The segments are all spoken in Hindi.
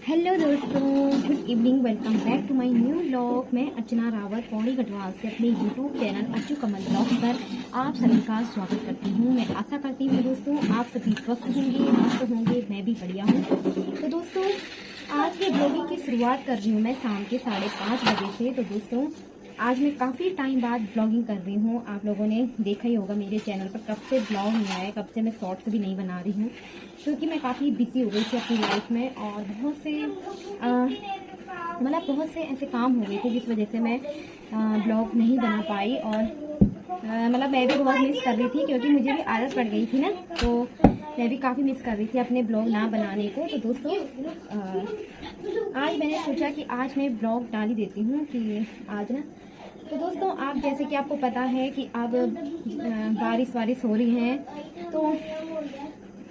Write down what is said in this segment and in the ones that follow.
हेलो दोस्तों, good evening. Welcome back to my new vlog. मैं अर्चना रावत पौड़ी गढ़वाल से अपने YouTube channel Acchu Kamal blog पर आप सभी का स्वागत करती हूँ। मैं आशा करती हूँ दोस्तों आप सभी स्वस्थ होंगे, मस्त होंगे, मैं भी बढ़िया हूँ। तो दोस्तों आज के ब्लॉगिंग की शुरुआत कर रही हूँ मैं शाम के 5:30 बजे से। तो दोस्तों आज मैं काफ़ी टाइम बाद ब्लॉगिंग कर रही हूँ। आप लोगों ने देखा ही होगा मेरे चैनल पर कब से ब्लॉग नहीं आया, कब से मैं शॉर्ट्स भी नहीं बना रही हूँ, क्योंकि मैं काफ़ी बिजी हो गई थी अपनी लाइफ में और बहुत से ऐसे काम हो गए थे जिस वजह से मैं ब्लॉग नहीं बना पाई। और मैं भी बहुत मिस कर रही थी, क्योंकि मुझे भी आदत पड़ गई थी ना, तो मैं भी काफ़ी मिस कर रही थी अपने ब्लॉग ना बनाने को। तो दोस्तों आज मैंने सोचा कि आज मैं ब्लॉग डाल ही देती हूँ कि आज ना। तो दोस्तों आप जैसे कि आपको पता है कि अब बारिश हो रही है, तो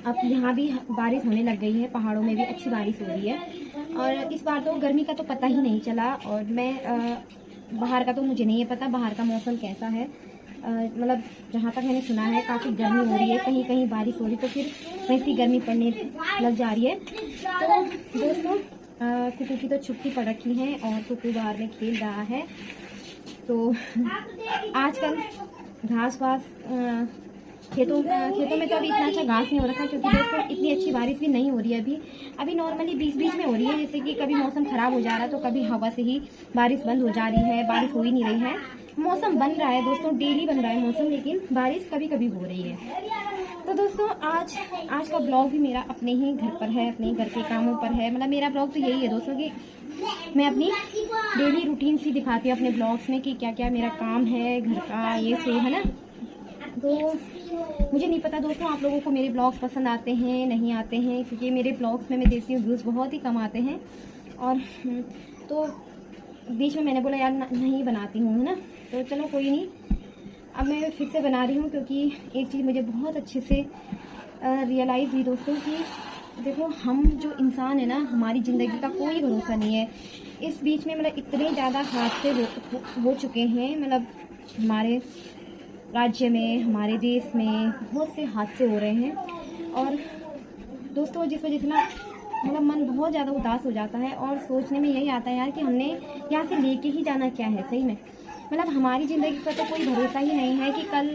अब यहाँ भी बारिश होने लग गई है, पहाड़ों में भी अच्छी बारिश हो रही है। और इस बार तो गर्मी का तो पता ही नहीं चला। और मैं बाहर का तो मुझे नहीं है पता बाहर का मौसम कैसा है। जहाँ तक मैंने सुना है काफ़ी गर्मी हो रही है, कहीं कहीं बारिश हो रही, तो फिर वैसी गर्मी पड़ने लग जा रही है। तो दोस्तों कुकू की तो छुट्टी पड़ रखी है और कुकू बाहर में खेल रहा है। तो आजकल घास वास खेतों में तो अभी इतना अच्छा घास नहीं हो रखा, क्योंकि दोस्तों इतनी अच्छी बारिश भी नहीं हो रही है अभी नॉर्मली बीच बीच में हो रही है। जैसे कि कभी मौसम ख़राब हो जा रहा है तो कभी हवा से ही बारिश बंद हो जा रही है, बारिश हो ही नहीं रही है। मौसम बन रहा है दोस्तों, डेली बन रहा है मौसम, लेकिन बारिश कभी कभी हो रही है। तो दोस्तों आज का ब्लॉग भी मेरा अपने ही घर पर है, अपने घर के कामों पर है। मेरा ब्लॉग तो यही है दोस्तों कि मैं अपनी डेली रूटीन सी दिखाती हूँ अपने ब्लॉग्स में कि क्या क्या मेरा काम है घर का, ये सो है ना। तो मुझे नहीं पता दोस्तों आप लोगों को मेरे ब्लॉग्स पसंद आते हैं नहीं आते हैं, क्योंकि मेरे ब्लॉग्स में मैं देखती हूँ व्यूज़ बहुत ही कम आते हैं। और तो बीच में मैंने बोला यार नहीं बनाती हूँ, है ना। तो चलो कोई नहीं, अब मैं फिर से बना रही हूँ, क्योंकि एक चीज़ मुझे बहुत अच्छे से रियलाइज़ हुई दोस्तों कि देखो हम जो इंसान है ना, हमारी ज़िंदगी का कोई भरोसा नहीं है। इस बीच में इतने ज़्यादा हादसे हो चुके हैं, हमारे राज्य में, हमारे देश में बहुत से हादसे हो रहे हैं। और दोस्तों जिस वजह से ना मन बहुत ज़्यादा उदास हो जाता है और सोचने में यही आता है यार कि हमने यहाँ से लेके ही जाना क्या है। सही में हमारी ज़िंदगी का तो कोई भरोसा ही नहीं है कि कल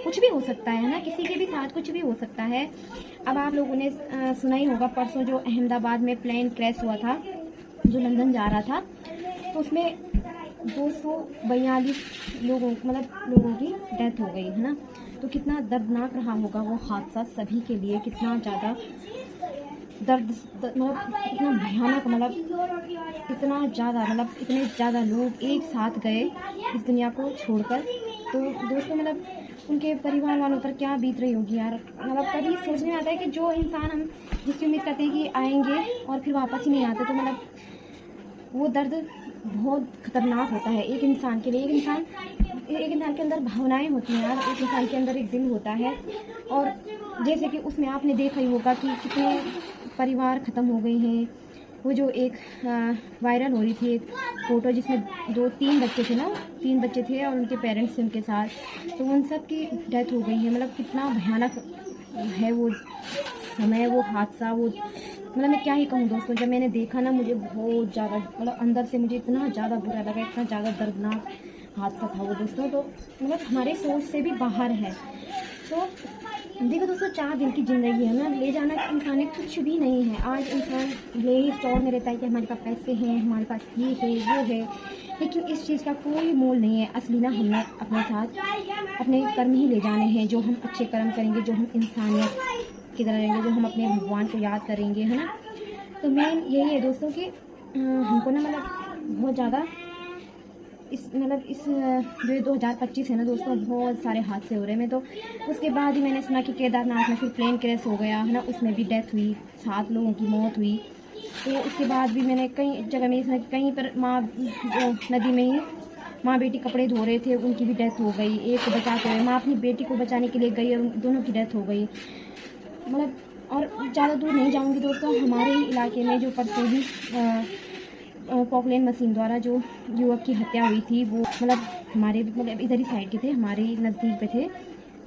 कुछ भी हो सकता है ना, किसी के भी साथ कुछ भी हो सकता है। अब आप लोगों ने सुना ही होगा परसों जो अहमदाबाद में प्लेन क्रैश हुआ था, जो लंदन जा रहा था, तो उसमें 242 लोगों की डेथ हो गई, है ना। तो कितना दर्दनाक रहा होगा वो हादसा सभी के लिए, कितना ज़्यादा दर्द इतना भयानक, इतने ज़्यादा लोग एक साथ गए इस दुनिया को छोड़कर। तो दोस्तों उनके परिवार वालों पर क्या बीत रही होगी यार। कभी सोचने में आता है कि जो इंसान हम जिसकी उम्मीद करते हैं कि आएंगे और फिर वापस ही नहीं आते, तो वो दर्द बहुत खतरनाक होता है एक इंसान के लिए। एक इंसान के अंदर भावनाएं होती हैं यार, एक इंसान के अंदर एक दिल होता है। और जैसे कि उसमें आपने देखा ही होगा कि कितने परिवार ख़त्म हो गए हैं। वो जो एक वायरल हो रही थी एक फ़ोटो जिसमें 2-3 बच्चे थे ना, 3 बच्चे थे और उनके पेरेंट्स थे उनके साथ, तो उन सब की डेथ हो गई है। कितना भयानक है वो समय, वो हादसा, वो मैं क्या ही कहूँ दोस्तों। जब मैंने देखा ना मुझे बहुत ज़्यादा अंदर से मुझे इतना ज़्यादा बुरा लगा, इतना ज़्यादा दर्दनाक हादसा था वो दोस्तों। तो हमारे सोच से भी बाहर है। तो देखो दोस्तों 4 दिन की ज़िंदगी है ना, ले जाना इंसान कुछ भी नहीं है। आज इंसान ले ही स्टोर में रहता है कि हमारे पास पैसे हैं, हमारे पास ये है वो है, लेकिन इस चीज़ का कोई मोल नहीं है। असली ना हमने अपने साथ अपने कर्म ही ले जाने हैं, जो हम अच्छे कर्म करेंगे, जो हम इंसानियत की तरह रहेंगे, जो हम अपने भगवान को याद करेंगे, है ना। तो मेन यही है दोस्तों कि हमको ना बहुत ज़्यादा इस जो 2025 है ना दोस्तों, बहुत सारे हादसे हो रहे हैं। तो उसके बाद ही मैंने सुना कि केदारनाथ में फिर प्लेन क्रैश हो गया, है ना, उसमें भी डेथ हुई, 7 लोगों की मौत हुई। तो उसके बाद भी मैंने कई जगह में सुना कि कहीं पर नदी में ही माँ बेटी कपड़े धो रहे थे, उनकी भी डेथ हो गई। एक को बचाते हुए माँ अपनी बेटी को बचाने के लिए गई और दोनों की डेथ हो गई। और ज़्यादा दूर नहीं जाऊँगी दोस्तों, हमारे ही इलाके में जो परसों ही पॉकलेन मशीन द्वारा जो युवक की हत्या हुई थी, वो हमारे इधर ही साइड के थे, हमारे नज़दीक पे थे।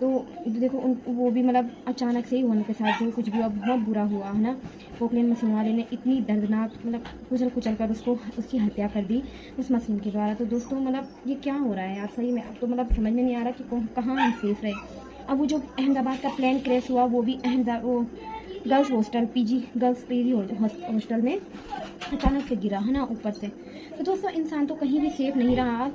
तो देखो वो भी मतलब अचानक से ही हुआ उनके साथ, जो कुछ भी हुआ बहुत बुरा हुआ है ना। पोकलेन मशीन वाले ने इतनी दर्दनाक मतलब कुचल कर उसकी हत्या कर दी उस मशीन के द्वारा। तो दोस्तों मतलब ये क्या हो रहा है यार, सही में अब तो मतलब समझ में नहीं आ रहा कि कहाँ हम सेफ रहे। अब वो जो अहमदाबाद का प्लेन क्रैश हुआ वो भी वो girls hostel girls PG hostel में अचानक से गिरा है ना ऊपर से। तो दोस्तों इंसान तो कहीं भी सेफ नहीं रहा।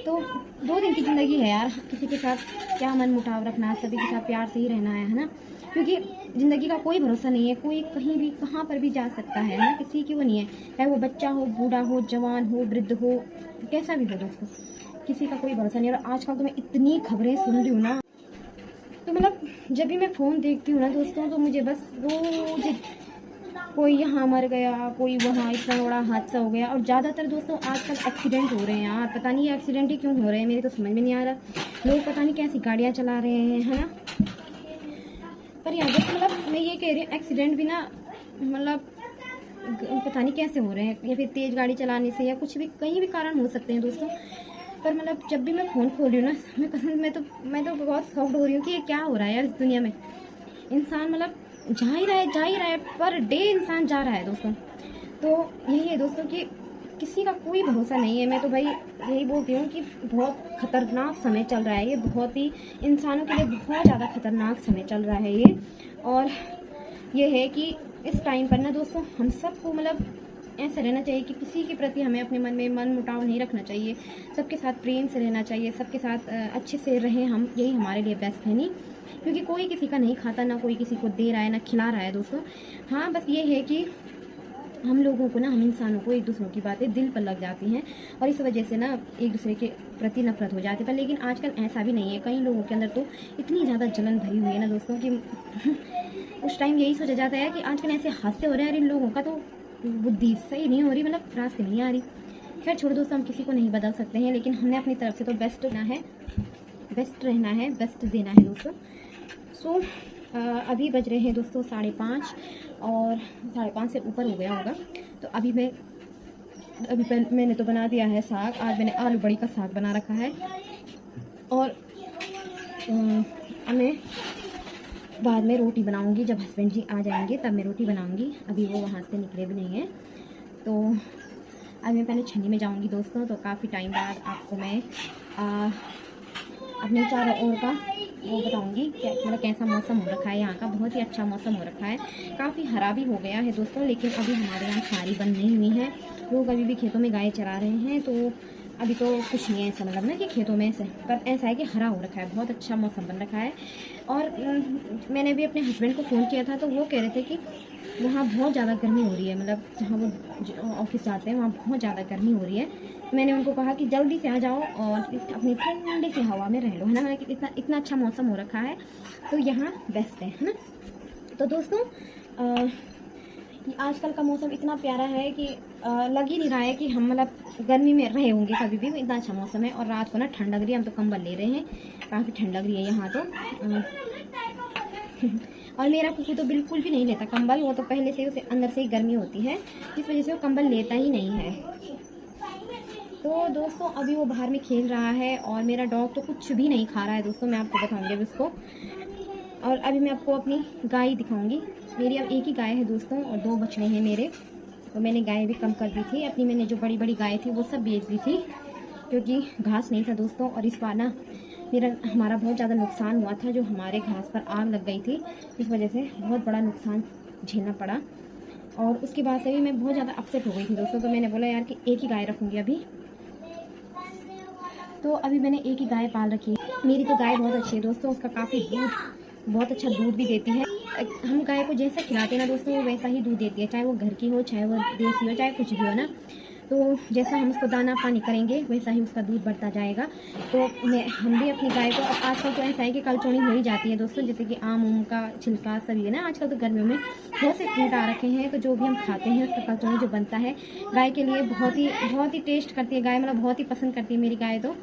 तो 2 दिन की ज़िंदगी है यार, किसी के साथ क्या मन मुटाव रखना, सभी के साथ प्यार से ही रहना है ना, क्योंकि ज़िंदगी का कोई भरोसा नहीं है, कोई कहीं भी कहाँ पर भी जा सकता है ना, किसी की वो नहीं है, चाहे वो बच्चा हो, बूढ़ा हो, जवान हो, वृद्ध हो, कैसा भी हो दोस्तों, किसी का कोई भरोसा नहीं। और आजकल तो मैं इतनी खबरें सुन रही हूँ ना, तो मतलब जब भी मैं फ़ोन देखती हूँ ना दोस्तों, तो मुझे बस रोज कोई यहाँ मर गया, कोई वहाँ इतना बड़ा हादसा हो गया। और ज़्यादातर दोस्तों आजकल एक्सीडेंट हो रहे हैं यार, पता नहीं ये एक्सीडेंट ही क्यों हो रहे हैं, मेरे तो समझ में नहीं आ रहा। लोग पता नहीं कैसी गाड़ियाँ चला रहे हैं, है ना। पर यहाँ पर मतलब मैं ये कह रही हूँ एक्सीडेंट भी ना मतलब पता नहीं कैसे हो रहे हैं, या फिर तेज़ गाड़ी चलाने से, या कुछ भी कहीं भी कारण हो सकते हैं दोस्तों। पर मतलब जब भी मैं फ़ोन खोल रही हूँ ना, मैं तो बहुत शॉक्ड हो रही हूँ कि ये क्या हो रहा है यार इस दुनिया में। इंसान मतलब जा ही रहा है, पर डे इंसान जा रहा है दोस्तों। तो यही है दोस्तों कि किसी का कोई भरोसा नहीं है। मैं तो भाई यही बोलती हूँ कि बहुत ख़तरनाक समय चल रहा है ये, बहुत ही इंसानों के लिए बहुत ज़्यादा ख़तरनाक समय चल रहा है ये। और ये है कि इस टाइम पर ना दोस्तों हम सबको मतलब ऐसा रहना चाहिए कि किसी के प्रति हमें अपने मन में मन मुटाव नहीं रखना चाहिए, सबके साथ प्रेम से रहना चाहिए, सबके साथ अच्छे से रहें हम, यही हमारे लिए बेस्ट है। नहीं क्योंकि कोई किसी का नहीं खाता, ना कोई किसी को दे रहा है, ना खिला रहा है दोस्तों। हाँ बस ये है कि हम लोगों को ना, हम इंसानों को एक दूसरों की बातें दिल पर लग जाती हैं और इस वजह से ना एक दूसरे के प्रति नफरत हो जाती है। पर लेकिन आजकल ऐसा भी नहीं है, कई लोगों के अंदर तो इतनी ज़्यादा जलन भरी हुई है ना दोस्तों कि उस टाइम यही सोचा जाता है कि आजकल ऐसे हादसे हो रहे हैं और इन लोगों का तो बुद्धि सही नहीं हो रही, मतलब रास्ते नहीं आ रही। खैर छोड़ दोस्तों, हम किसी को नहीं बदल सकते हैं, लेकिन हमने अपनी तरफ से तो बेस्ट रहना है, बेस्ट देना है दोस्तों। सो अभी बज रहे हैं दोस्तों 5:30 और 5:30 से ऊपर हो गया होगा। तो अभी मैंने तो बना दिया है साग। आज मैंने आलू बड़ी का साग बना रखा है और मैं बाद में रोटी बनाऊंगी, जब हस्बैंड जी आ जाएंगे तब मैं रोटी बनाऊंगी। अभी वो वहाँ से निकले भी नहीं हैं, तो अभी मैं पहले छन्नी में जाऊंगी दोस्तों। तो काफ़ी टाइम बाद आपको मैं अपने चारों ओर का वो बताऊंगी मतलब कैसा मौसम हो रखा है यहाँ का। बहुत ही अच्छा मौसम हो रखा है, काफ़ी हरा भी हो गया है दोस्तों। लेकिन अभी हमारे यहाँ सारी बंद नहीं हुई है, लोग अभी भी खेतों में गाय चरा रहे हैं। तो अभी तो कुछ नहीं है ऐसा मतलब ना कि खेतों में ऐसे, पर ऐसा है कि हरा हो रखा है, बहुत अच्छा मौसम बन रखा है। और मैंने भी अपने हस्बैंड को फ़ोन किया था, तो वो कह रहे थे कि वहाँ बहुत ज़्यादा गर्मी हो रही है, मतलब जहाँ वो ऑफिस जाते हैं वहाँ बहुत ज़्यादा गर्मी हो रही है। तो मैंने उनको कहा कि जल्दी से आ जाओ और अपनी ठंडी सी हवा में रह लो, है ना। मैंने कि इतना अच्छा मौसम हो रखा है तो यहाँ बेस्ट है ना। तो दोस्तों आजकल का मौसम इतना प्यारा है कि लग ही नहीं रहा है कि हम मतलब गर्मी में रहे होंगे कभी भी, इतना अच्छा मौसम है। और रात को ना ठंड लग रही है, हम तो कंबल ले रहे हैं, काफ़ी ठंड लग रही है यहाँ तो। और मेरा कुकू तो बिल्कुल भी नहीं लेता कंबल, वो तो पहले से उसे अंदर से ही गर्मी होती है, जिस वजह से वो कंबल लेता ही नहीं है। तो दोस्तों अभी वो बाहर में खेल रहा है और मेरा डॉग तो कुछ भी नहीं खा रहा है दोस्तों, मैं आपको बताऊँगी अभी उसको। और अभी मैं आपको अपनी गाय दिखाऊंगी। मेरी अब एक ही गाय है दोस्तों और 2 बछड़े हैं मेरे। तो मैंने गाय भी कम कर दी थी अपनी, मैंने जो बड़ी बड़ी गाय थी वो सब बेच दी थी क्योंकि घास नहीं था दोस्तों। और इस बार ना हमारा बहुत ज़्यादा नुकसान हुआ था, जो हमारे घास पर आग लग गई थी, इस वजह से बहुत बड़ा नुकसान झेलना पड़ा। और उसके बाद से भी मैं बहुत ज़्यादा अपसेट हो गई थी दोस्तों। तो मैंने बोला यार कि एक ही गाय रखूँगी अभी। तो अभी मैंने एक ही गाय पाल रखी है। मेरी तो गाय बहुत अच्छी है दोस्तों, उसका काफ़ी बहुत अच्छा दूध भी देती है। हम गाय को जैसा खिलाते हैं ना दोस्तों, वो वैसा ही दूध देती है, चाहे वो घर की हो, चाहे वो देसी हो, चाहे कुछ भी हो ना। तो जैसा हम उसको दाना पानी करेंगे वैसा ही उसका दूध बढ़ता जाएगा। तो हम भी अपनी गाय को, अब आजकल तो ऐसा है कि कलचौनी हो ही जाती है दोस्तों, जैसे कि आम का छिलका सभी है ना। आजकल तो गर्मियों में बहुत से फ्रूट आ रखे हैं, तो जो भी हम खाते हैं उसका कलचौनी जो बनता है गाय के लिए बहुत ही टेस्ट करती है गाय, मतलब बहुत ही पसंद करती है मेरी गाय तो,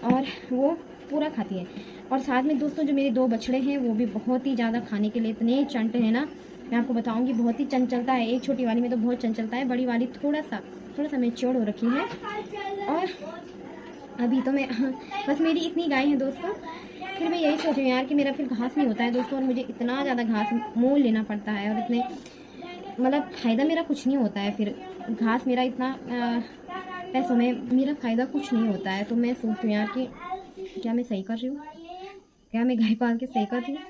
और वो पूरा खाती है। और साथ में दोस्तों जो मेरे 2 बछड़े हैं वो भी बहुत ही ज़्यादा खाने के लिए इतने चंट है ना, मैं आपको बताऊंगी, बहुत ही चंचलता है। एक छोटी वाली में तो बहुत चंचलता है, बड़ी वाली थोड़ा सा मैच्योर हो रखी है। और अभी तो मैं बस मेरी इतनी गाय है दोस्तों। फिर मैं यही सोच रही हूँ यार कि मेरा फिर घास नहीं होता है दोस्तों, और मुझे इतना ज़्यादा घास मोल लेना पड़ता है, और इतने मतलब फ़ायदा मेरा कुछ नहीं होता है। फिर घास मेरा इतना पैसों में मेरा फ़ायदा कुछ नहीं होता है। तो मैं सोच रही हूँ यार कि क्या मैं सही कर रही हूँ, क्या मैं गाय पाल के सही कर रही हूँ,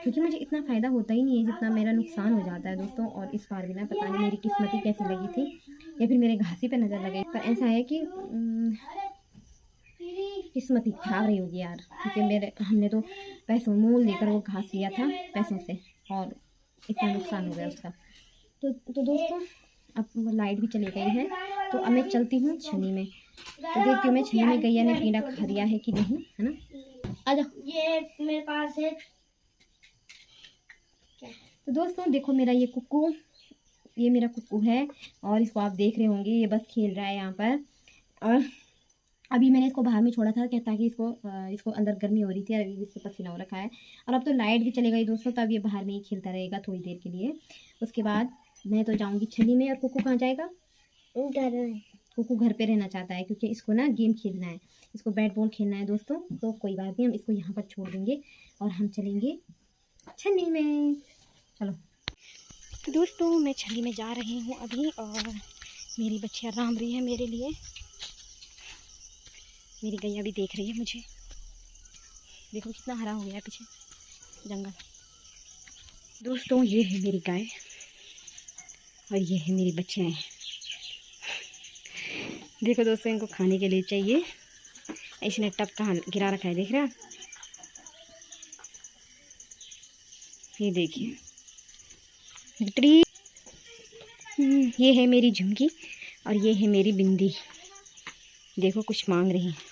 क्योंकि मुझे इतना फ़ायदा होता ही नहीं है जितना मेरा नुकसान हो जाता है दोस्तों। और इस बार भी ना पता नहीं मेरी किस्मत ही कैसी लगी थी, या फिर मेरे घास ही पे नज़र लगे। पर ऐसा है कि किस्मत ही खराब रही होगी यार, क्योंकि हमने तो पैसों मोल लेकर वो घास लिया था पैसों से, और इतना नुकसान हो गया उसका। तो दोस्तों अब लाइट भी चली गई है, तो अब मैं चलती हूँ छन्नी में, तो देखती हूँ मैं छन्नी में गैया ने कीड़ा खा दिया है कि नहीं, है ना। आ जाओ, ये मेरे पास है। तो दोस्तों देखो मेरा ये कुक्कू, ये मेरा कुक्कू है, और इसको आप देख रहे होंगे, ये बस खेल रहा है यहाँ पर। और अभी मैंने इसको बाहर में छोड़ा था क्या, ताकि इसको अंदर गर्मी हो रही थी, अभी इसको पसीना हो रखा है। और अब तो लाइट भी चली गई दोस्तों, तो अब ये बाहर में ही खेलता रहेगा थोड़ी देर के लिए। उसके बाद मैं तो जाऊंगी छली में, और कुक्कू कहाँ जाएगा, घर में। कुक्कू घर पे रहना चाहता है, क्योंकि इसको ना गेम खेलना है, इसको बैट बॉल खेलना है दोस्तों। तो कोई बात नहीं, हम इसको यहाँ पर छोड़ देंगे और हम चलेंगे छन्नी में। चलो तो दोस्तों मैं छन्नी में जा रही हूँ अभी, और मेरी बच्चियाँ राम रही है मेरे लिए। मेरी गैया भी देख रही है मुझे, देखो कितना हरा हो गया है पीछे जंगल। दोस्तों ये है मेरी गाय, और ये है मेरी बच्चियाँ। देखो दोस्तों इनको खाने के लिए चाहिए, इसने टब कहाँ गिरा रखा है देख रहे हैं, ये देखिए। ये है मेरी झुमकी, और ये है मेरी बिंदी। देखो कुछ मांग रही है।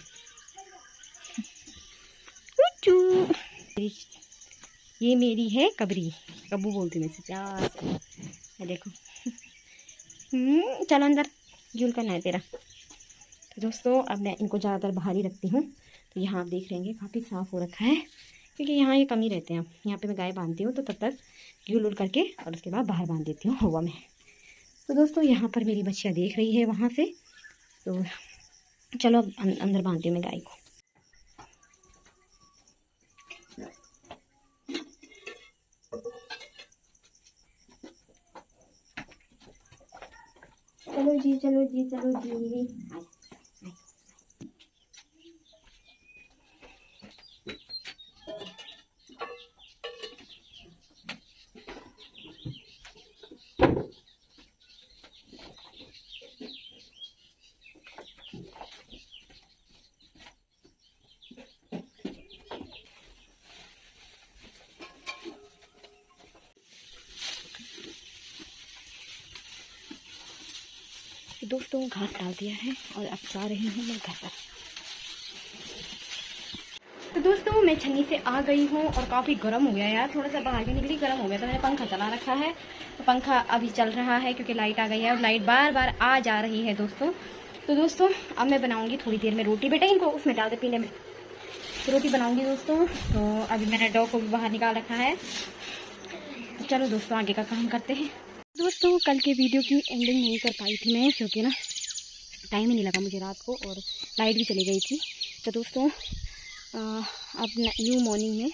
ये मेरी है कबरी, कब्बू बोलती मैं से प्यार से। देखो चलो अंदर, झूल करना है तेरा। तो दोस्तों अब मैं इनको ज़्यादातर बाहर ही रखती हूँ। तो यहाँ आप देख रहे हैं काफ़ी साफ़ हो रखा है, क्योंकि यहाँ ये कम ही रहते हैं। यहाँ पे मैं गाय बांधती हूँ, तो तब तक झूल उल करके और उसके बाद बाहर बांध देती हूँ हवा में। तो दोस्तों यहाँ पर मेरी बच्चियाँ देख रही है वहाँ से, तो चलो अब अंदर बांधती हूँ मैं गाय को। चलो जी चलो जी चलो जी। तो दोस्तों घास डाल दिया है, और अब जा रही हूँ मैं घर पर। तो दोस्तों मैं छन्नी से आ गई हूँ, और काफ़ी गर्म हो गया यार, थोड़ा सा बाहर भी निकली गर्म हो गया। तो मैंने पंखा चला रखा है, तो पंखा अभी चल रहा है क्योंकि लाइट आ गई है, और लाइट बार बार आ जा रही है दोस्तों। तो दोस्तों अब मैं बनाऊँगी थोड़ी देर में रोटी। बेटा इनको उसमें डाल दे पीने में, तो रोटी बनाऊँगी दोस्तों। तो अभी मैंने डॉग को भी बाहर निकाल रखा है। तो चलो दोस्तों आगे का काम करते हैं। दोस्तों कल के वीडियो की एंडिंग नहीं कर पाई थी मैं, क्योंकि ना टाइम ही नहीं लगा मुझे रात को, और लाइट भी चली गई थी। तो दोस्तों अब न्यू मॉर्निंग में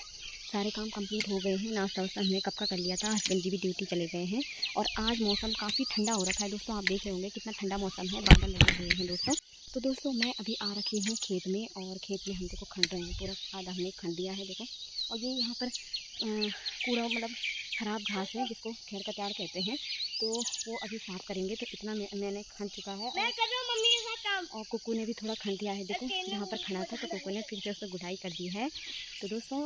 सारे काम कंप्लीट हो गए हैं। नाश्ता वास्ता हमने कब का कर लिया था, हस्बैंड जी भी ड्यूटी चले गए हैं, और आज मौसम काफ़ी ठंडा हो रखा है दोस्तों। आप देख रहे होंगे कितना ठंडा मौसम है, बादल लगे हुए हैं दोस्तों। तो दोस्तों मैं अभी आ रखी हूँ खेत में, और खेत में हम देखो खंड रहे हैं, पूरा आधा हमने खंड दिया है देखो। और ये यहाँ पर कूड़ा मतलब ख़राब घास है, जिसको खैर कतार कहते हैं, तो वो अभी साफ़ करेंगे। तो इतना मैंने खंड चुका है, मैं कर रहा हूँ मम्मी के साथ काम। और कुक्कू ने भी थोड़ा खंड दिया है देखो, जहाँ पर खड़ा था तो कुक्कू ने फिर से उसको गुड़ाई कर दी है। तो दोस्तों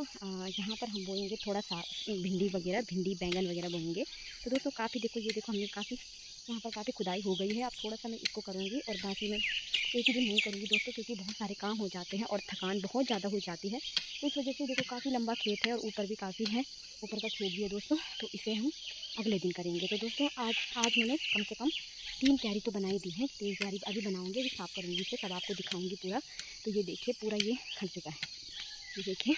यहाँ पर हम बोएंगे थोड़ा सा भिंडी वगैरह, भिंडी बैंगन वगैरह बोएंगे। तो दोस्तों काफ़ी देखो, ये देखो हमने काफ़ी यहाँ पर काफ़ी खुदाई हो गई है। अब थोड़ा सा मैं इसको करूँगी, और बाकी मैं एक ही दिन नहीं करूँगी दोस्तों, क्योंकि बहुत सारे काम हो जाते हैं और थकान बहुत ज़्यादा हो जाती है। तो इस वजह से देखो काफ़ी लंबा खेत है, और ऊपर भी काफ़ी है, ऊपर का खेत भी है दोस्तों। तो इसे हम अगले दिन करेंगे। तो दोस्तों आज मैंने कम से कम 3 क्यारी तो बनाई दी है, 3 क्यारी अभी बनाऊँगी, अभी साफ़ करूँगी इसे, तब आपको दिखाऊँगी पूरा। तो ये देखिए पूरा ये खल चुका है, ये देखिए।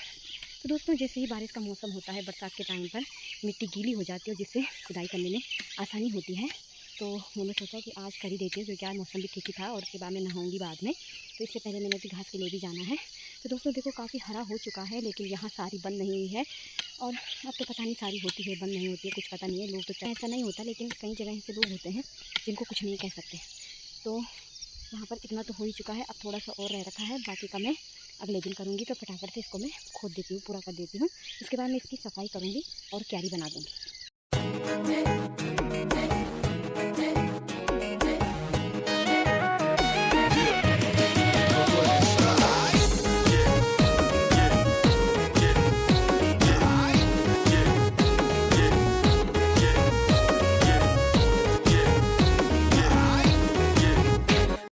तो दोस्तों जैसे ही बारिश का मौसम होता है, बरसात के टाइम पर मिट्टी गीली हो जाती है, जिससे खुदाई करने में आसानी होती है। तो तो मैंने सोचा कि आज कर ही देती हूँ, क्योंकि आज मौसम भी ठीक ही था और उसके बाद मैं नहाऊंगी बाद में, तो इससे पहले मैंने अभी घास के लिए भी जाना है। तो दोस्तों देखो काफ़ी हरा हो चुका है, लेकिन यहाँ सारी बंद नहीं हुई है, और अब तो पता नहीं सारी होती है बंद नहीं होती है, कुछ पता नहीं है। लोग तो ऐसा नहीं होता, लेकिन कई जगह ऐसे लोग होते हैं जिनको कुछ नहीं कह सकते। तो यहाँ पर इतना तो हो ही चुका है, अब थोड़ा सा और रह रखा है, बाकी का मैं अगले दिन करूँगी। तो फटाफट से इसको मैं खोद देती हूँ, पूरा कर देती हूँ। उसके बाद मैं इसकी सफाई करूँगी और क्यारी बना दूँगी।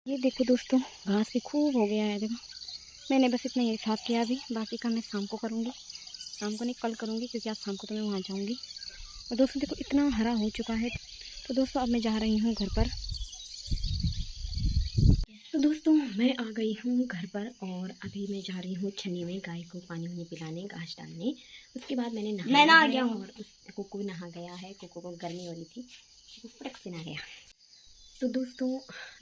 ये देखो दोस्तों, घास भी खूब हो गया है। देखो मैंने बस इतना ही साफ किया अभी, बाकी का मैं शाम को करूँगी। शाम को नहीं, कल करूँगी, क्योंकि आज शाम को तो मैं वहाँ जाऊँगी। और दोस्तों देखो इतना हरा हो चुका है। तो दोस्तों अब मैं जा रही हूँ घर पर। तो दोस्तों मैं आ गई हूँ घर पर, और अभी मैं जा रही हूँ छन्नी में गाय को पानी वानी पिलाने, घास डालने। उसके बाद मैंने नहा गया हूँ, और कुकू नहा गया है। कुकू को गर्मी वाली थी, फटक से नहा गया। तो दोस्तों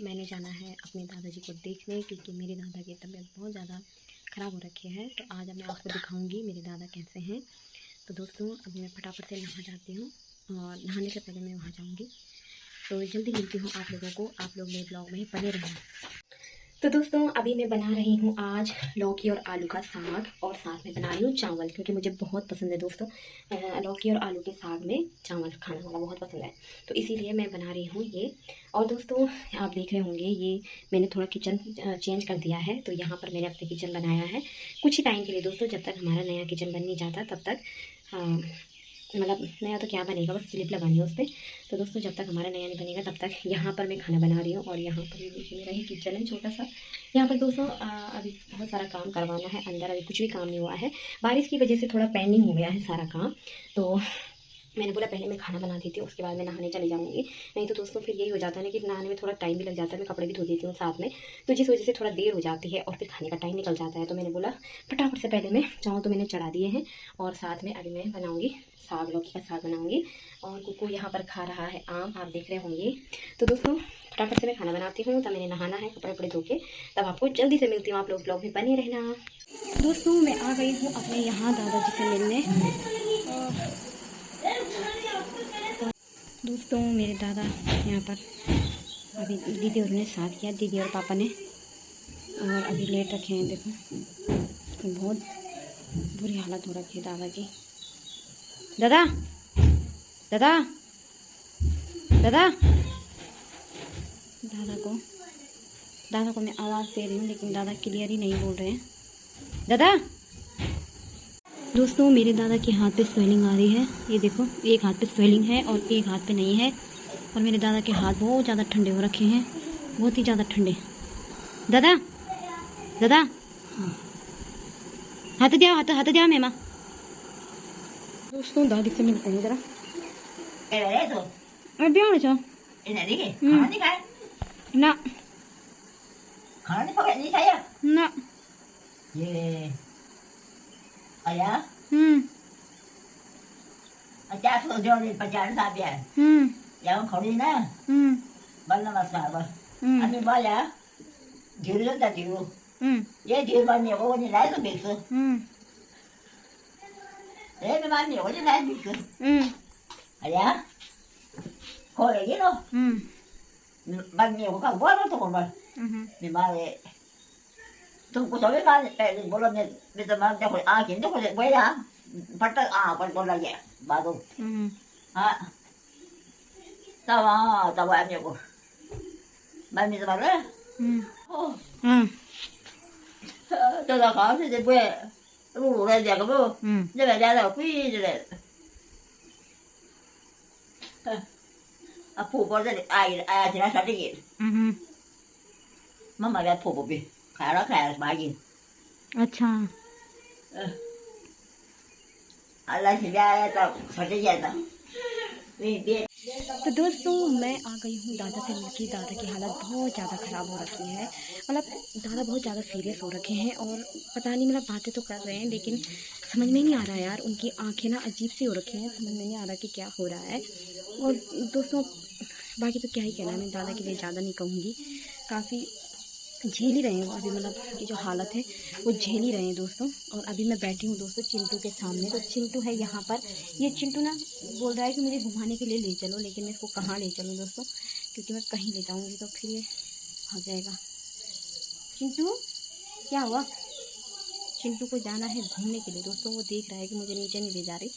मैंने जाना है अपने दादाजी को देखने, क्योंकि मेरे दादा की तबीयत बहुत ज़्यादा ख़राब हो रखी है। तो आज अब मैं आपको दिखाऊंगी मेरे दादा कैसे हैं। तो दोस्तों अभी मैं फटाफट से नहा जाती हूँ, और नहाने से पहले मैं वहाँ जाऊँगी। तो जल्दी मिलती हूँ आप लोगों को, आप लोग मेरे ब्लॉग में ही बने रहें। तो दोस्तों अभी मैं बना रही हूँ आज लौकी और आलू का साग, और साथ में बना रही हूँ चावल, क्योंकि मुझे बहुत पसंद है दोस्तों लौकी और आलू के साग में चावल खाना वाला बहुत पसंद है, तो इसीलिए मैं बना रही हूँ ये। और दोस्तों आप देख रहे होंगे ये मैंने थोड़ा किचन चेंज कर दिया है। तो यहाँ पर मैंने अपने किचन बनाया है कुछ ही टाइम के लिए दोस्तों, जब तक हमारा नया किचन बन नहीं जाता तब तक मतलब नया तो क्या बनेगा, बस स्लिप लगानी है उस पर। तो दोस्तों जब तक हमारा नया नहीं बनेगा तब तक यहाँ पर मैं खाना बना रही हूँ। और यहाँ पर देखिए मेरा ही किचन है छोटा सा। यहाँ पर दोस्तों अभी बहुत सारा काम करवाना है अंदर, अभी कुछ भी काम नहीं हुआ है, बारिश की वजह से थोड़ा पेंडिंग हो गया है सारा काम। तो मैंने बोला पहले मैं खाना बना देती हूँ, उसके बाद मैं नहाने चली जाऊँगी। नहीं तो दोस्तों फिर यही हो जाता है ना कि नहाने में थोड़ा टाइम भी लग जाता है, मैं कपड़े भी धो देती हूँ साथ में, तो जिस वजह से थोड़ा देर हो जाती है और फिर खाने का टाइम निकल जाता है। तो मैंने बोला फटाफट से पहले मैं चावल तो मैंने चढ़ा दिए हैं, और साथ में अभी मैं बनाऊँगी साग, लौकी का साग बनाऊँगी। और कुकू यहाँ पर खा रहा है आम, आप देख रहे होंगे। तो दोस्तों फटाफट से मैं खाना बनाती हूँ, तब मैंने नहाना है, कपड़े वपड़े धो के, तब आपको जल्दी से मिलती हूँ। आप लोग ब्लॉग में बने रहना। दोस्तों मैं आ गई हूँ अपने यहाँ दादाजी से मिलने। दोस्तों मेरे दादा यहाँ पर अभी दीदी और ने साथ किया, दीदी और पापा ने, और अभी लेट रखे हैं। देखो तो बहुत बुरी हालत हो रखी है दादा की। दादा दादा दादा दादा को मैं आवाज़ दे रही हूँ, लेकिन दादा क्लियर ही नहीं बोल रहे हैं। दादा दोस्तों मेरे दादा के हाथ पे स्वेलिंग आ रही है, ये देखो एक हाथ पे स्वेलिंग है और एक हाथ पे नहीं है। और मेरे दादा के हाथ बहुत ज़्यादा ठंडे हो रखे हैं, बहुत ही ज़्यादा ठंडे। दादा दादा हाथ दिया, हाथ दिया मेमा। दोस्तों दादी से मिलते हैं जरा। ना खाना नहीं पकड़ नहीं खाया ना ये आया अच्छा तो जो नहीं पचास साहब यार यहाँ खड़ी ना बल नमस्कार बल अभी बोला धीरे होता धीरे ये धीरे बनने को नहीं लाए तो बेचो ये मैं बनने को नहीं लाए बेचो आया खोलेगी लो बनने को का बोलो तो कौन बीमारे तुमको सभी बात पहले बोलो मैं तो मांगता हूँ आ किंतु कुछ बोला पट्टा आ पर बोला ये बादो हाँ तब आने को बाद में तो बोला तो là khó thì quê đủ đây giờ có bố như vậy ra là quý như vậy à phụ bố ra ai thì nó sao đi gì mà ra phụ bố bị khá đó khá là bài gì अच्छा अल्लाह से जाए तो फटे जाता तो दोस्तों मैं आ गई हूँ दादा से मिलकर। दादा की हालत बहुत ज़्यादा ख़राब हो रखी है, मतलब दादा बहुत ज़्यादा सीरियस हो रखे हैं, और पता नहीं मतलब बातें तो कर रहे हैं लेकिन समझ में नहीं आ रहा है यार। उनकी आंखें ना अजीब सी हो रखी हैं, समझ में नहीं आ रहा कि क्या हो रहा है। और दोस्तों बाकी तो क्या ही कहना है, मैं दादा के लिए ज़्यादा नहीं कहूँगी। काफ़ी झेल ही रहे हैं वो अभी, मतलब की जो हालत है वो झेल ही रहे हैं दोस्तों। और अभी मैं बैठी हूँ दोस्तों चिंटू के सामने। तो चिंटू है यहाँ पर, ये चिंटू ना बोल रहा है कि मुझे घुमाने के लिए ले चलो, लेकिन मैं इसको कहाँ ले चलूँ दोस्तों, क्योंकि मैं कहीं ले जाऊँगी तो फिर ये भाग जाएगा। चिंटू क्या हुआ? चिंटू को जाना है घूमने के लिए दोस्तों, वो देख रहा है कि मुझे नीचे नहीं ले जा रही।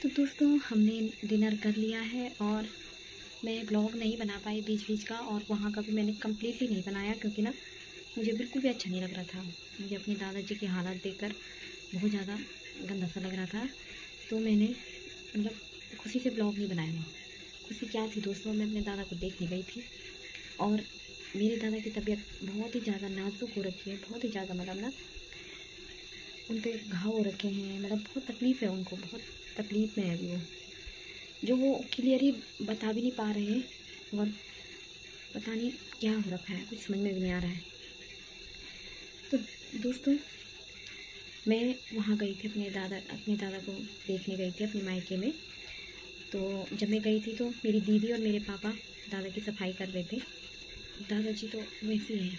तो दोस्तों हमने डिनर कर लिया है और मैं ब्लॉग नहीं बना पाई बीच बीच का, और वहाँ का भी मैंने कम्प्लीटली नहीं बनाया क्योंकि ना मुझे बिल्कुल भी अच्छा नहीं लग रहा था। मुझे अपने दादाजी की हालत देखकर बहुत ज़्यादा गंदा सा लग रहा था, तो मैंने मतलब खुशी से ब्लॉग नहीं बनाया। खुशी क्या थी दोस्तों, मैं अपने दादा को देखने गई थी और मेरे दादा की तबीयत बहुत ही ज़्यादा नाजुक हो रखी है, बहुत ही ज़्यादा, मतलब ना उन पर घाव हो रखे हैं, मतलब बहुत तकलीफ़ है उनको, बहुत तकलीफ़ में है अभी वो, जो वो क्लियर ही बता भी नहीं पा रहे हैं और पता नहीं क्या हो रखा है, कुछ समझ में भी नहीं आ रहा है। तो दोस्तों मैं वहाँ गई थी अपने दादा को देखने गई थी अपने मायके में। तो जब मैं गई थी तो मेरी दीदी और मेरे पापा दादा की सफाई कर रहे थे। दादाजी तो वैसे ही हैं।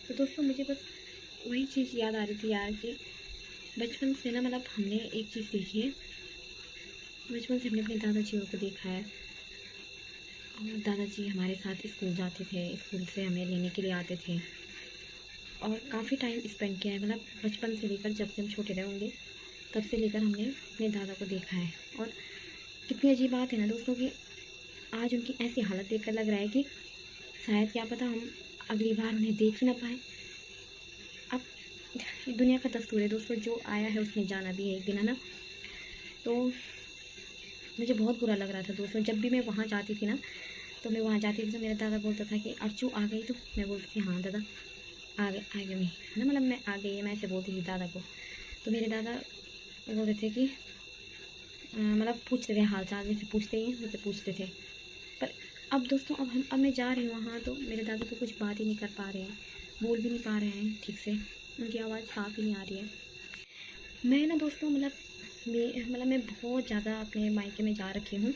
तो दोस्तों मुझे बस वही चीज़ याद आ रही थी यार कि बचपन से ना, मतलब हमने एक चीज़ सीखी है, बचपन से हमने अपने दादाजी को देखा है। और दादाजी हमारे साथ स्कूल जाते थे, स्कूल से हमें लेने के लिए आते थे और काफ़ी टाइम स्पेंड किया है, मतलब बचपन से लेकर जब से हम छोटे रहे होंगे तब से लेकर हमने अपने दादा को देखा है। और कितनी अजीब बात है ना दोस्तों कि आज उनकी ऐसी हालत देखकर लग रहा है कि शायद क्या पता हम अगली बार उन्हें देख ही ना पाए। अब दुनिया का दस्तूर है दोस्तों, जो आया है उसने जाना भी है एक दिन, है ना। तो मुझे बहुत बुरा लग रहा था दोस्तों, जब भी मैं वहाँ जाती थी ना, तो मैं वहाँ जाती थी तो मेरा दादा बोलता था कि अर्चू आ गई, तो मैं बोलती थी हाँ दादा आ गई मैं, है ना, मतलब मैं आ गई है, मैं ऐसे बोलती थी दादा को। तो मेरे दादा बोल रहे थे कि मतलब पूछते थे हाल चाल, जैसे पूछते ही वैसे पूछते थे। पर अब दोस्तों अब मैं जा रही हूँ वहाँ, तो मेरे दादा तो कुछ बात ही नहीं कर पा रहे हैं, बोल भी नहीं पा रहे हैं ठीक से, उनकी आवाज़ साफ़ ही नहीं आ रही है। मैं ना दोस्तों मैं बहुत ज़्यादा अपने मायके में जा रखी हूँ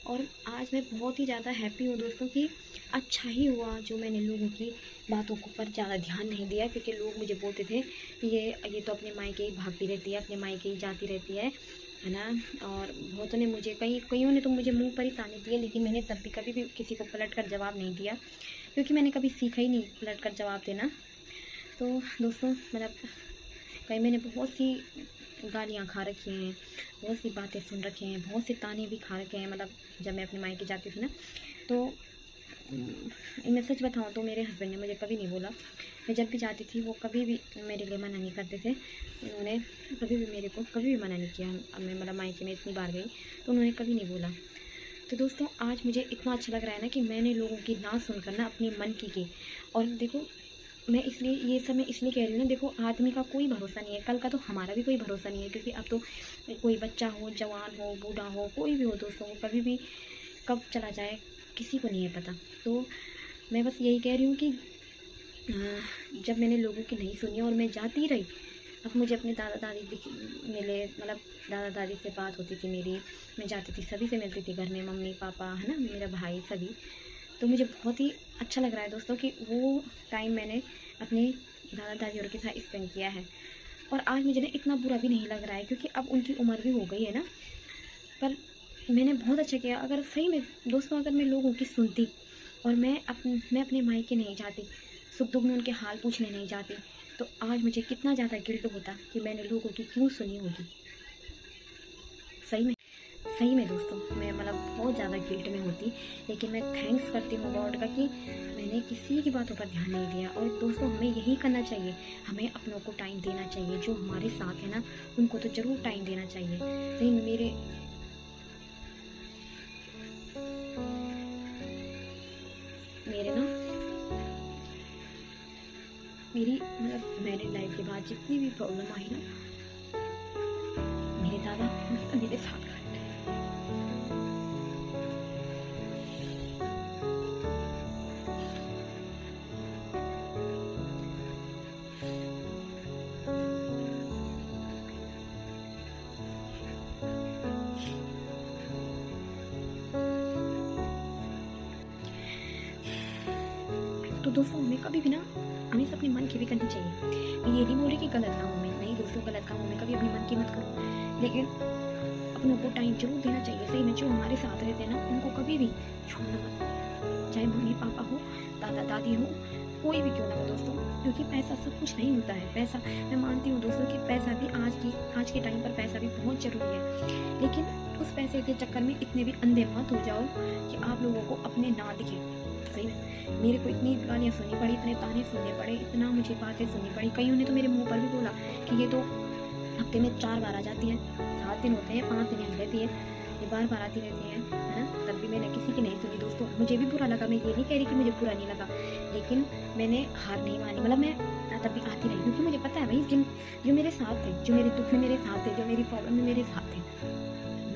और आज मैं बहुत ही ज़्यादा हैप्पी हूँ दोस्तों कि अच्छा ही हुआ जो मैंने लोगों की बातों को पर ज़्यादा ध्यान नहीं दिया, क्योंकि लोग मुझे बोलते थे ये तो अपने मायके ही भागती रहती है, अपने मायके ही जाती रहती है ना। और बहुतों ने मुझे कईयों ने तो मुझे मुंह पर ही ताने दिए, लेकिन मैंने तब भी कभी भी किसी को पलट कर जवाब नहीं दिया, क्योंकि मैंने कभी सीखा ही नहीं पलट कर जवाब देना। तो दोस्तों मतलब कहीं मैंने बहुत सी गालियाँ खा रखी हैं, बहुत सी बातें सुन रखी हैं, बहुत से ताने भी खा रखे हैं, मतलब जब मैं अपने मायके जाती थी ना। तो मैं सच बताऊँ तो मेरे हस्बैंड ने मुझे कभी नहीं बोला, मैं जब भी जाती थी वो कभी भी मेरे लिए मना नहीं करते थे। उन्होंने कभी भी मेरे को कभी भी मना नहीं किया। अब मैं मतलब मायके में इतनी बार गई तो उन्होंने कभी नहीं बोला। तो दोस्तों आज मुझे इतना अच्छा लग रहा है ना कि मैंने लोगों की ना सुनकर ना अपने मन की। और देखो मैं इसलिए ये सब मैं इसलिए कह रही हूँ ना, देखो आदमी का कोई भरोसा नहीं है, कल का तो हमारा भी कोई भरोसा नहीं है, क्योंकि अब तो कोई बच्चा हो, जवान हो, बूढ़ा हो, कोई भी हो दोस्तों, वो कभी भी कब चला जाए किसी को नहीं है पता। तो मैं बस यही कह रही हूँ कि जब मैंने लोगों की नहीं सुनी और मैं जाती रही, अब मुझे अपने दादा दादी मिले, मतलब दादा दादी से बात होती थी मेरी, मैं जाती थी सभी से मिलती थी घर में, मम्मी पापा है ना, मेरा भाई सभी। तो मुझे बहुत ही अच्छा लग रहा है दोस्तों कि वो टाइम मैंने अपने दादा दादी और के साथ स्पेंड किया है। और आज मुझे ना इतना बुरा भी नहीं लग रहा है, क्योंकि अब उनकी उम्र भी हो गई है ना। पर मैंने बहुत अच्छा किया, अगर सही में दोस्तों अगर मैं लोगों की सुनती और मैं अपने मायके नहीं जाती, सुख दुख में उनके हाल पूछने नहीं जाती, तो आज मुझे कितना ज़्यादा गिल्ट होता कि मैंने लोगों की क्यों सुनी होगी। सही में दोस्तों मैं मतलब बहुत ज़्यादा गिल्ट में होती, लेकिन मैं थैंक्स करती हूँ गॉड का कि मैंने किसी की बातों पर ध्यान नहीं दिया। और दोस्तों हमें यही करना चाहिए, हमें अपनों को टाइम देना चाहिए, जो हमारे साथ है ना उनको तो ज़रूर टाइम देना चाहिए। सही में मेरे ना मेरी मतलब मैरिड लाइफ के बाद जितनी भी प्रॉब्लम आई ना, मेरे दादा मेरे साथ खड़े थे। तो दोस्तों हमें कभी भी ना हमें अपने मन की भी करनी चाहिए। ये नहीं बोले कि गलत कामों में नहीं दोस्तों, गलत कामों में कभी अपने मन की मत करो, लेकिन अपनों को टाइम जरूर देना चाहिए। सही में जो हमारे साथ रहते हैं ना उनको कभी भी छोड़ना मत, चाहे मम्मी पापा हो, दादा दादी हो, कोई भी क्यों ना हो दोस्तों, क्योंकि पैसा सब कुछ नहीं होता है। पैसा मैं मानती हूँ दोस्तों कि पैसा भी आज के टाइम पर पैसा भी बहुत ज़रूरी है, लेकिन उस पैसे के चक्कर में इतने भी अंधे मत हो जाओ कि आप लोगों को अपने ना दिखे। सही में मेरे को इतनी गालियाँ सुननी पड़ी, इतने ताने सुनने पड़े, इतना मुझे बातें सुननी पड़ी। कईयों ने तो मेरे मुंह पर भी बोला कि ये तो हफ्ते में 4 बार आ जाती है, 7 दिन होते हैं, 5 दिन यहाँ रहती है, ये बार आती रहती है ना। तब भी मैंने किसी की नहीं सुनी दोस्तों, मुझे भी बुरा लगा। मैं ये नहीं कह रही कि मुझे बुरा नहीं लगा, लेकिन मैंने हार नहीं मानी। मतलब मैं तब भी आती रही, क्योंकि मुझे पता है भाई जो मेरे साथ थे, जो मेरे दुख में मेरे साथ थे, जो मेरी प्रॉब्लम में मेरे साथ थे,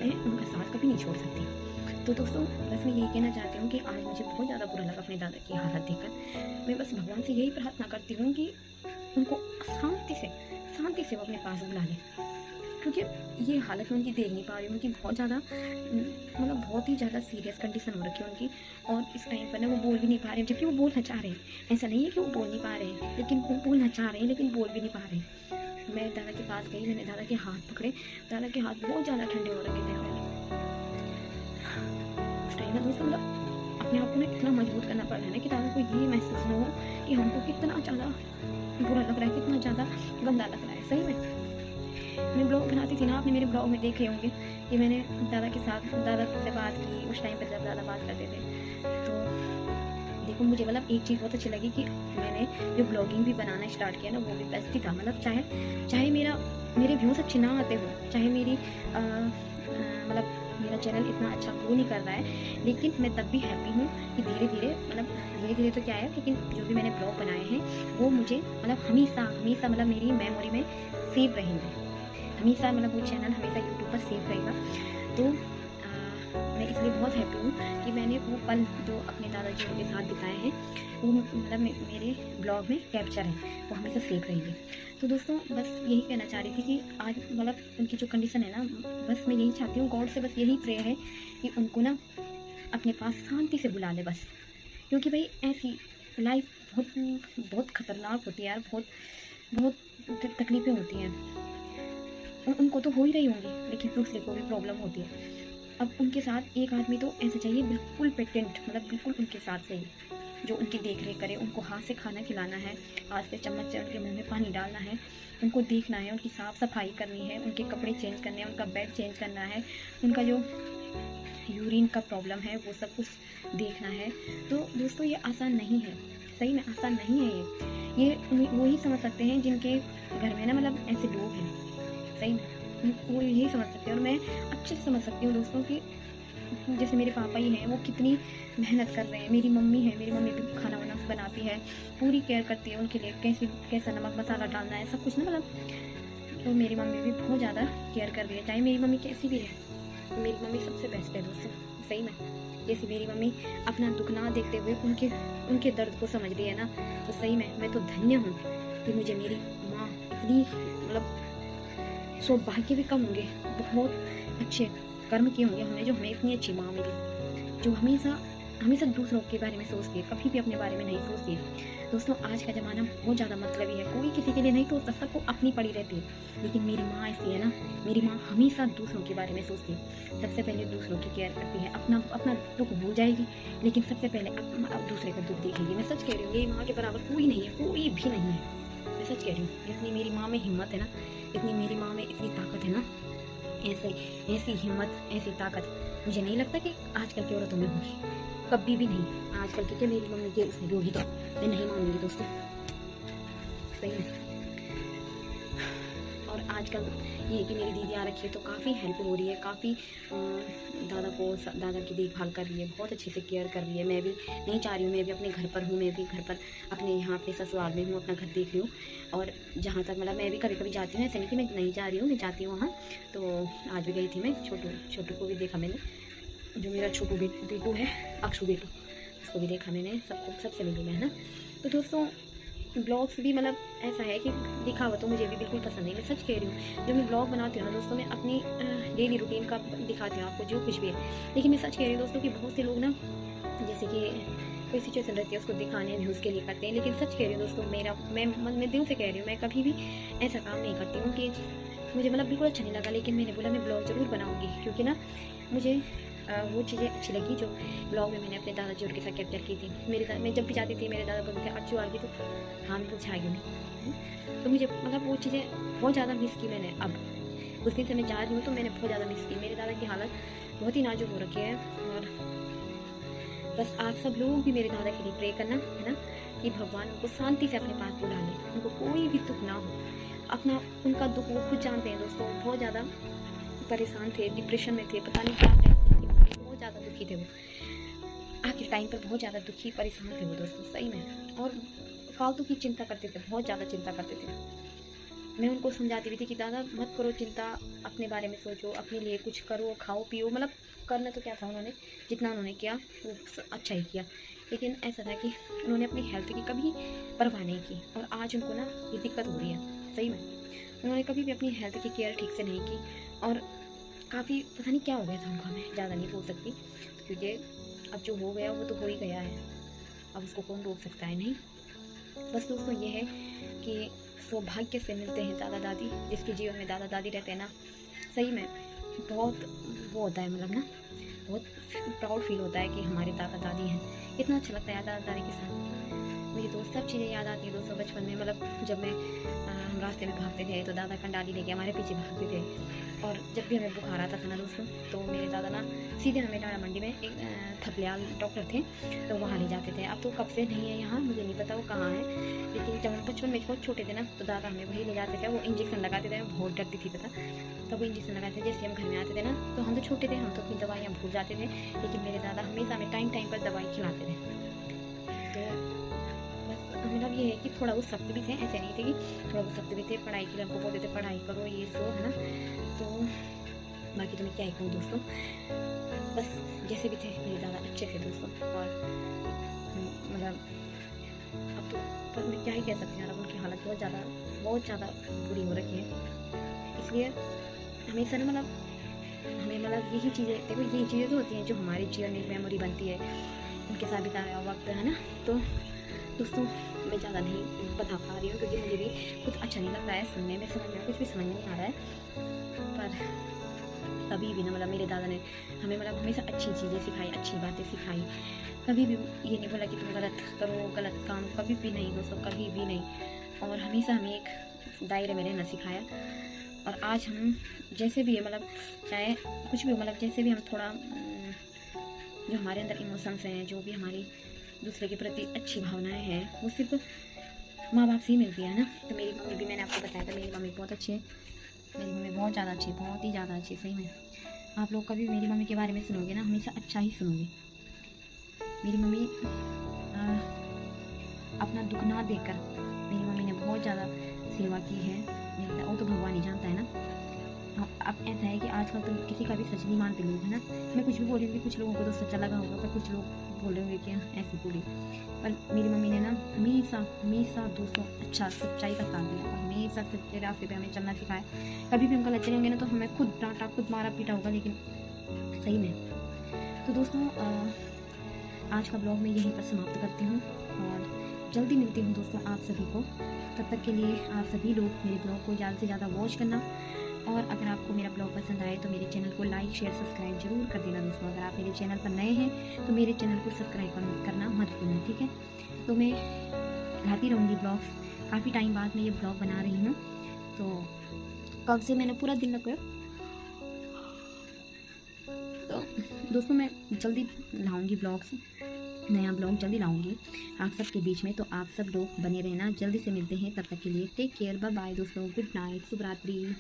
मैं उनका साथ कभी नहीं छोड़ सकती। तो दोस्तों बस मैं यही कहना चाहती हूँ कि आज मुझे बहुत ज़्यादा बुरा लगा अपने दादा की हालत देखकर। मैं बस भगवान से यही प्रार्थना करती हूँ कि उनको शांति से वो अपने पास बुला लें, क्योंकि ये हालत में उनकी देख नहीं पा रही हूँ। उनकी बहुत ज़्यादा मतलब बहुत ही ज़्यादा सीरियस कंडीशन हो रखी है उनकी, और इस टाइम पर ना वो बोल भी नहीं पा रहे हैं, जबकि वो बोलना चाह रहे हैं। ऐसा नहीं है कि वो बोल नहीं पा रहे हैं, लेकिन वो बोलना चाह रहे हैं लेकिन बोल भी नहीं पा रहे हैं। मैं दादा के पास गई, मैंने दादा के हाथ पकड़े, दादा के हाथ बहुत ज़्यादा ठंडे हो रखे थे। उस टाइम ना दोस्तों मतलब अपने आप को ना इतना मजबूत करना पड़ रहा है ना कि दादा को ये महसूस ना हो कि हमको कितना ज़्यादा बुरा लग रहा है, कितना ज़्यादा गंदा लग रहा है। सही में मैं ब्लॉग बनाती थी ना, आपने मेरे ब्लॉग में देखे होंगे कि मैंने दादा से बात की उस टाइम पर जब दादा बात करते थे। तो देखो मुझे मतलब एक चीज़ बहुत अच्छी लगी कि मैंने जो ब्लॉगिंग भी बनाना स्टार्ट किया ना, वो भी बेस्ट ही था। मतलब चाहे मेरे व्यूज़ अच्छे ना आते हो, चाहे मतलब मेरा चैनल इतना अच्छा ग्रो नहीं कर रहा है, लेकिन मैं तब भी हैप्पी हूँ कि धीरे धीरे तो क्या है, लेकिन जो भी मैंने ब्लॉग बनाए हैं वो मुझे मतलब हमेशा मतलब मेरी मेमोरी में सेव रहेंगे, हमेशा मतलब वो चैनल हमेशा यूट्यूब पर सेव रहेगा। तो मैं इसलिए बहुत हैप्पी हूँ कि मैंने वो पल जो अपने दादाजी के साथ बिताए हैं वो मतलब मेरे ब्लॉग में कैप्चर है, वो हमेशा सेव रहेंगे। तो दोस्तों बस यही कहना चाह रही थी कि आज मतलब उनकी जो कंडीशन है ना, बस मैं यही चाहती हूँ, गॉड से बस यही प्रेयर है कि उनको ना अपने पास शांति से बुला ले बस, क्योंकि भाई ऐसी लाइफ बहुत ख़तरनाक होती है यार, बहुत तकलीफ़ें होती हैं। उनको तो हो ही रही होंगी, लेकिन दूसरे को भी प्रॉब्लम होती है। अब उनके साथ एक आदमी तो ऐसा चाहिए बिल्कुल पेटेंट, मतलब बिल्कुल उनके साथ सही, जो उनकी देख रेख करे, उनको हाथ से खाना खिलाना है, हाथ से चम्मच से उनके मुंह में पानी डालना है, उनको देखना है, उनकी साफ़ सफाई करनी है, उनके कपड़े चेंज करने हैं, उनका बेड चेंज करना है, उनका जो यूरिन का प्रॉब्लम है वो सब कुछ देखना है। तो दोस्तों ये आसान नहीं है, सही में आसान नहीं है। ये वही समझ सकते हैं जिनके घर में ना मतलब ऐसे लोग हैं, सही में वो यही समझ सकते हैं। और मैं अच्छे से समझ सकती हूँ दोस्तों कि जैसे मेरे पापा ही हैं, वो कितनी मेहनत कर रहे हैं। मेरी मम्मी है, मेरी मम्मी भी खाना वाना बनाती है, पूरी केयर करती है उनके लिए, कैसा नमक मसाला डालना है सब कुछ ना, मतलब तो मेरी मम्मी भी बहुत ज़्यादा केयर कर रही है। चाहे मेरी मम्मी कैसी भी है, मेरी मम्मी सबसे बेस्ट है दोस्तों, सही में। जैसे मेरी मम्मी अपना दुख ना देखते हुए उनके दर्द को समझ रही है ना, तो सही में मैं तो धन्य हूँ कि मुझे मेरी माँ इतनी मतलब सौभाग्य भी कम होंगे, बहुत अच्छे कर्म किए होंगे हमने जो हमें इतनी अच्छी माँ मिली, जो हमेशा दूसरों के बारे में सोचती है, कभी भी अपने बारे में नहीं सोचती है। दोस्तों आज का ज़माना बहुत ज़्यादा मतलबी है, कोई किसी के लिए नहीं सोचता, सबको अपनी पड़ी रहती है। लेकिन मेरी माँ ऐसी है ना, मेरी माँ हमेशा दूसरों के बारे में सोचती है, सबसे पहले दूसरों की केयर करती है, अपना दुख भूल जाएगी, लेकिन सबसे पहले अब दूसरे का दुख देखेगी। मैं सच कह रही हूँ, मेरी माँ के बराबर कोई नहीं है, कोई भी नहीं है, मैं सच कह रही हूँ। जितनी मेरी माँ में हिम्मत है ना, इतनी मेरी माँ में इतनी ताकत है ना, ऐसी हिम्मत, ऐसी ताकत मुझे नहीं लगता कि आजकल की औरतों में होगी, कभी भी नहीं। आजकल की क्या मेरी मम्मी के उसमें होगी तो मैं नहीं मानूंगी दोस्तों, सही है। और आजकल ये है कि मेरी दीदी आ रखी है तो काफ़ी हेल्प हो रही है, काफ़ी दादा की देखभाल कर रही है, बहुत अच्छे से केयर कर रही है। मैं भी नहीं चाह रही हूँ, मैं भी अपने घर पर हूँ, मैं भी घर पर अपने यहाँ पे ससुराल में हूँ, अपना घर देख रही हूँ। और जहाँ तक मतलब मैं भी कभी कभी जाती हूँ, ऐसा नहीं कि मैं नहीं जा रही हूँ, मैं जाती हूँ वहाँ। तो आज भी गई थी मैं, छोटू को भी देखा मैंने, जो मेरा छोटू बेटू है, अक्षु बेटू, उसको भी देखा मैंने, सबसे मिली मैं, है ना। तो दोस्तों ब्लॉग्स भी मतलब ऐसा है कि दिखावा तो मुझे भी बिल्कुल पसंद नहीं, मैं सच कह रही हूँ। जो मैं ब्लॉग बनाती हूँ ना दोस्तों, मैं अपनी डेली रूटीन का दिखाती हूँ आपको, जो कुछ भी है। लेकिन मैं सच कह रही हूँ दोस्तों कि बहुत से लोग ना, जैसे कि कोई सिचुएशन रहती है उसको दिखाने व्यूज़ के लिए करते हैं। लेकिन सच कह रही हूँ दोस्तों, मैं दिल से कह रही हूँ, मैं कभी भी ऐसा काम नहीं करती हूँ कि मुझे मतलब बिल्कुल अच्छा नहीं लगा, लेकिन मैंने बोला मैं ब्लॉग ज़रूर बनाऊँगी, क्योंकि ना मुझे वो चीज़ें अच्छी लगी जो ब्लॉग में मैंने अपने दादाजी और के साथ कैप्चर की थी। मैं जब भी जाती थी, मेरे दादा बोलते थे अच्छी आ गई, तो हाँ मैं पूछा क्यों नहीं। तो मुझे मतलब वो चीज़ें बहुत ज़्यादा मिस की मैंने। अब उस दिन से मैं जा रही हूँ तो मैंने बहुत ज़्यादा मिस की। मेरे दादा की हालत बहुत ही नाजुक हो रखी है, और बस आप सब लोग भी मेरे दादा के लिए प्रे करना, है ना, कि भगवान उनको शांति से अपने पास बुला ले, उनको कोई भी दुख ना हो। अपना उनका दुख वो खुद जानते हैं दोस्तों, बहुत ज़्यादा परेशान थे, डिप्रेशन में थे, पता नहीं क्या बहुत ज़्यादा दुखी थे वो, आखिर टाइम पर बहुत ज़्यादा दुखी परेशान थे वो दोस्तों, सही में। और फालतू की चिंता करते थे, बहुत ज़्यादा चिंता करते थे। मैं उनको समझाती भी थी कि दादा मत करो चिंता, अपने बारे में सोचो, अपने लिए कुछ करो, खाओ पियो। मतलब करना तो क्या था, उन्होंने जितना उन्होंने किया वो अच्छा ही किया, लेकिन ऐसा था कि उन्होंने अपनी हेल्थ की कभी परवाह नहीं की। और आज उनको ना ये दिक्कत हो रही है, सही में। उन्होंने कभी भी अपनी हेल्थ की केयर ठीक से नहीं की, और काफ़ी पता नहीं क्या हो गया था उनका, मैं ज़्यादा नहीं बोल सकती, क्योंकि अब जो हो गया वो तो हो ही गया है, अब उसको कौन रोक सकता है। नहीं, बस दोस्तों ये है कि सौभाग्य से मिलते हैं दादा दादी, जिसके जीवन में दादा दादी रहते हैं ना, सही में बहुत वो होता है, मतलब ना बहुत प्राउड फील होता है कि हमारे दादा दादी हैं। इतना अच्छा लगता है दादा दादी के साथ। मुझे तो सब चीज़ें याद आती हैं दोस्तों बचपन में। मतलब जब हम रास्ते में भागते थे तो दादा कंडाली लेके हमारे पीछे भागते थे, और जब भी हमें बुखार आता था ना दोस्तों, तो मेरे दादा ना सीधे हमें टाड़ा मंडी में एक थपलियाल डॉक्टर थे, तो वहाँ ले जाते थे। अब तो कब से नहीं है यहाँ, मुझे नहीं पता वो कहाँ है, लेकिन जब हम बचपन में बहुत छोटे थे ना, तो दादा हमें वही ले जाते थे। वो इंजेक्शन लगाते थे, मैं बहुत डरती थी पता, तब वो इंजेक्शन लगाते थे। जैसे हम घर में आते थे ना, तो हम तो छोटे थे, हम तो अपनी दवाइयाँ भूल जाते थे, लेकिन मेरे दादा हमेशा हमें टाइम टाइम पर दवाई खिलाते थे। तो बस मतलब ये है कि थोड़ा वो सख्त भी थे, ऐसे नहीं थे कि थोड़ा वो सख्त भी थे। पढ़ाई के लिए हमको बोलते थे पढ़ाई करो, ये सो, है ना। तो बाकी तो मैं क्या ही कहूँ दोस्तों, बस जैसे भी थे मेरे दादा अच्छे थे दोस्तों। और मतलब अब तो पर मैं क्या ही कह सकती हूँ, अब उनकी हालत बहुत ज़्यादा बुरी हो रखी है। इसलिए हमेशा ना मतलब हमें मतलब यही चीज़ें, देखो यही चीज़ें तो होती हैं जो हमारे जीवन में मेमोरी बनती है, उनके साथ बिताया वक्त, है ना। तो दोस्तों मैं ज़्यादा नहीं बता पा रही हूँ, क्योंकि मुझे भी कुछ अच्छा नहीं लग रहा है सुनने में, समझ में कुछ भी समझ नहीं आ रहा है। पर कभी भी ना मतलब मेरे दादा ने हमें मतलब हमेशा अच्छी चीज़ें सिखाई, अच्छी बातें सिखाई। कभी भी ये नहीं बोला कि तुम गलत करो, गलत काम, कभी भी नहीं दोस्तों, कभी भी नहीं। और हमेशा हमें एक दायरे में रहना सिखाया। और आज हम जैसे भी है, मतलब चाहे कुछ भी हो, मतलब जैसे भी हम थोड़ा जो हमारे अंदर इमोशंस हैं, जो भी हमारी दूसरे के प्रति अच्छी भावनाएं हैं, वो सिर्फ माँ बाप से ही मिलती है ना। तो मेरी मम्मी भी, मैंने आपको बताया था, मेरी मम्मी बहुत अच्छी है, मेरी मम्मी बहुत ज़्यादा अच्छी, बहुत ही ज़्यादा अच्छी, सही में। आप लोग कभी मेरी मम्मी के बारे में सुनोगे ना, हमेशा अच्छा ही सुनोगे। मेरी मम्मी अपना दुख ना देखकर, मेरी मम्मी ने बहुत ज़्यादा सेवा की है। वो तो भगवान ही जानता है ना। अब ऐसा है कि आजकल तो किसी का भी सच नहीं मानते लोग, है ना। मैं कुछ भी बोल रही हूँ, कुछ लोगों को तो सच्चा लगा होगा, पर कुछ लोग बोल रहे होंगे कि ऐसी बोली। पर मेरी मम्मी ने ना हमेशा दोस्तों अच्छा सच्चाई का साथ दिया, और हमेशा सच्चे रास्ते पे हमें चलना सिखाया। कभी भी हम गलत चलेंगे ना, तो हमें खुद डांटा, खुद मारा पीटा होगा, लेकिन सही में। तो दोस्तों आज का ब्लॉग मैं यहीं पर समाप्त करती हूँ, और जल्दी मिलती हूँ दोस्तों आप सभी को। तब तक के लिए आप सभी लोग मेरे ब्लॉग को ज़्यादा से ज़्यादा वॉच करना, और अगर आपको मेरा ब्लॉग पसंद आए तो मेरे चैनल को लाइक शेयर सब्सक्राइब जरूर कर देना दोस्तों। अगर आप मेरे चैनल पर नए हैं तो मेरे चैनल को सब्सक्राइब करना मत भूलना, ठीक है। तो मैं लाती रहूँगी ब्लॉग्स, काफ़ी टाइम बाद मैं ये ब्लॉग बना रही हूँ। तो कब से मैंने पूरा दिन लगाया, तो दोस्तों मैं जल्दी लाऊंगी ब्लॉग्स, नया ब्लॉग जल्दी लाऊंगी आप सबके बीच में, तो आप सब लोग बने रहना। जल्दी से मिलते हैं, तब तक के लिए टेक केयर, बाय बाय दोस्तों, गुड नाइट, शुभ रात्रि।